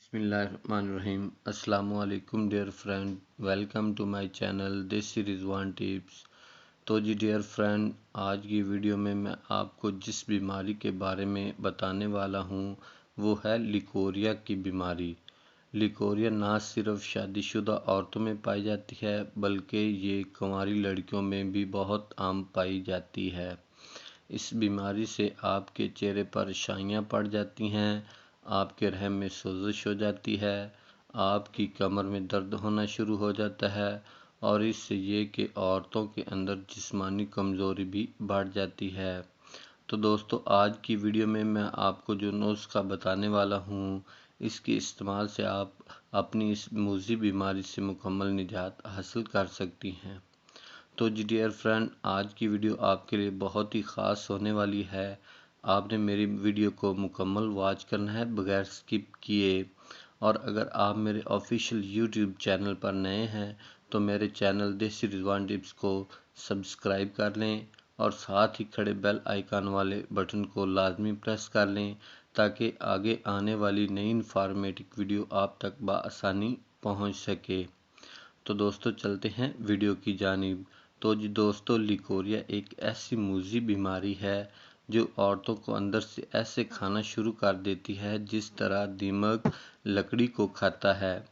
बिस्मिल्लाहिर्रहमानिर्रहीम। अस्सलाम वालेकुम dear friend, welcome to my channel Desi Rizwan tips. तो जी डियर फ्रेंड, आज की वीडियो में मैं आपको जिस बीमारी के बारे में बताने वाला हूँ वो है लिकोरिया की बीमारी। लिकोरिया ना सिर्फ शादीशुदा औरतों में पाई जाती है बल्कि ये कुंवारी लड़कियों में भी बहुत आम पाई जाती है। इस बीमारी से आपके चेहरे पर शाइयाँ पड़ जाती हैं, आपके रहम में सोजिश हो जाती है, आपकी कमर में दर्द होना शुरू हो जाता है और इससे ये कि औरतों के अंदर जिस्मानी कमज़ोरी भी बढ़ जाती है। तो दोस्तों, आज की वीडियो में मैं आपको जो नुस्खा बताने वाला हूँ, इसके इस्तेमाल से आप अपनी इस मूज़ी बीमारी से मुकम्मल निजात हासिल कर सकती हैं। तो जी डियर फ्रेंड, आज की वीडियो आपके लिए बहुत ही ख़ास होने वाली है। आपने मेरी वीडियो को मुकम्मल वॉच करना है बगैर स्किप किए। और अगर आप मेरे ऑफिशियल यूट्यूब चैनल पर नए हैं तो मेरे चैनल देसी रिजवान टिप्स को सब्सक्राइब कर लें और साथ ही खड़े बेल आइकन वाले बटन को लाजमी प्रेस कर लें ताकि आगे आने वाली नई इन्फॉर्मेटिव वीडियो आप तक बआसानी पहुंच सके। तो दोस्तों, चलते हैं वीडियो की जानिब। तो जी दोस्तों, लिकोरिया एक ऐसी मूज़ी बीमारी है जो औरतों को अंदर से ऐसे खाना शुरू कर देती है जिस तरह दीमक लकड़ी को खाता है।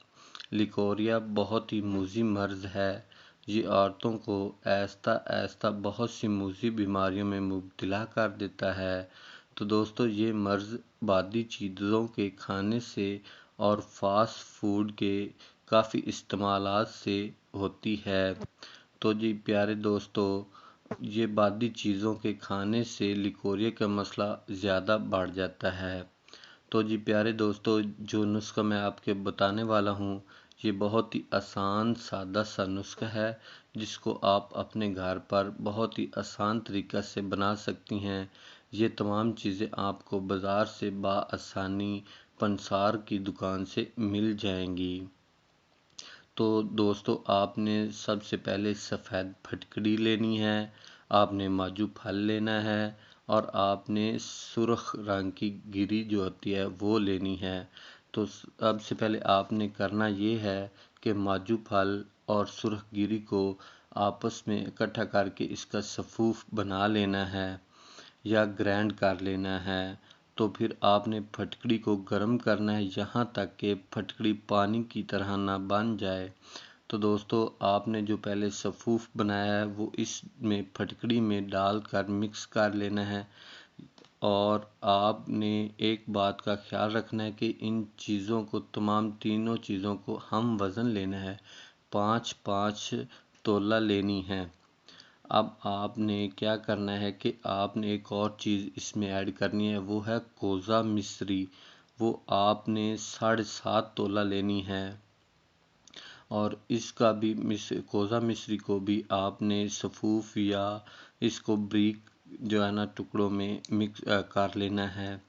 लिकोरिया बहुत ही मूज़ी मर्ज़ है। ये औरतों को आहिस्ता आहिस्ता बहुत सी मूज़ी बीमारियों में मुब्तला कर देता है। तो दोस्तों, ये मर्ज़ बादी चीज़ों के खाने से और फास्ट फूड के काफ़ी इस्तेमालात से होती है। तो जी प्यारे दोस्तों, ये बादी चीज़ों के खाने से लिकोरिया का मसला ज़्यादा बढ़ जाता है। तो जी प्यारे दोस्तों, जो नुस्खा मैं आपके बताने वाला हूँ ये बहुत ही आसान सादा सा नुस्खा है जिसको आप अपने घर पर बहुत ही आसान तरीक़ा से बना सकती हैं। ये तमाम चीज़ें आपको बाज़ार से बआसानी पंसार की दुकान से मिल जाएंगी। तो दोस्तों, आपने सबसे पहले सफ़ेद फटकड़ी लेनी है, आपने माजू फल लेना है और आपने सुर्ख रंग की गिरी जो होती है वो लेनी है। तो सबसे पहले आपने करना ये है कि माजू फल और सुर्ख गिरी को आपस में इकट्ठा करके इसका सफ़ूफ बना लेना है या ग्राइंड कर लेना है। तो फिर आपने फटकड़ी को गर्म करना है यहाँ तक कि फटकड़ी पानी की तरह ना बन जाए। तो दोस्तों, आपने जो पहले सफ़ूफ बनाया है वो इसमें फटकड़ी में डालकर मिक्स कर लेना है। और आपने एक बात का ख्याल रखना है कि इन चीज़ों को तमाम तीनों चीज़ों को हम वज़न लेना है, 5-5 तोला लेनी है। अब आपने क्या करना है कि आपने एक और चीज़ इसमें ऐड करनी है, वो है कोज़ा मिश्री। वो आपने 7.5 तोला लेनी है और इसका भी कोज़ा मिश्री को भी आपने सफ़ूफ या इसको ब्रीक जो है ना टुकड़ों में मिक्स कर लेना है।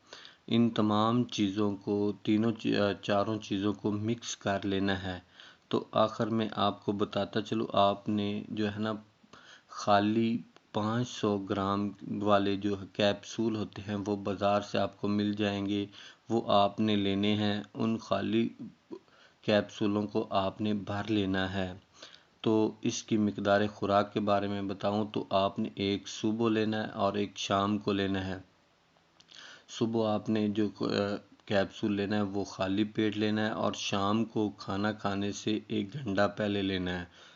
इन तमाम चीज़ों को चारों चीज़ों को मिक्स कर लेना है। तो आखिर में आपको बताता चलूँ, आपने जो है ना खाली 500 ग्राम वाले जो कैप्सूल होते हैं वो बाज़ार से आपको मिल जाएंगे, वो आपने लेने हैं। उन खाली कैप्सूलों को आपने भर लेना है। तो इसकी मिकदार खुराक के बारे में बताऊं तो आपने एक सुबह लेना है और एक शाम को लेना है। सुबह आपने जो कैप्सूल लेना है वो खाली पेट लेना है और शाम को खाना खाने से 1 घंटा पहले लेना है।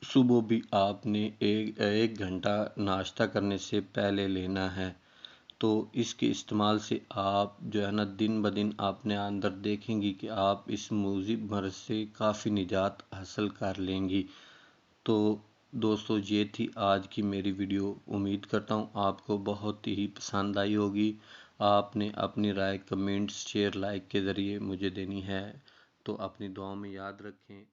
सुबह भी आपने एक घंटा नाश्ता करने से पहले लेना है। तो इसके इस्तेमाल से आप जो है ना दिन ब दिन अपने अंदर देखेंगी कि आप इस मूज़ी मर्ज़ से काफ़ी निजात हासिल कर लेंगी। तो दोस्तों, ये थी आज की मेरी वीडियो। उम्मीद करता हूँ आपको बहुत ही पसंद आई होगी। आपने अपनी राय कमेंट्स शेयर लाइक के ज़रिए मुझे देनी है। तो अपनी दुआओं में याद रखें।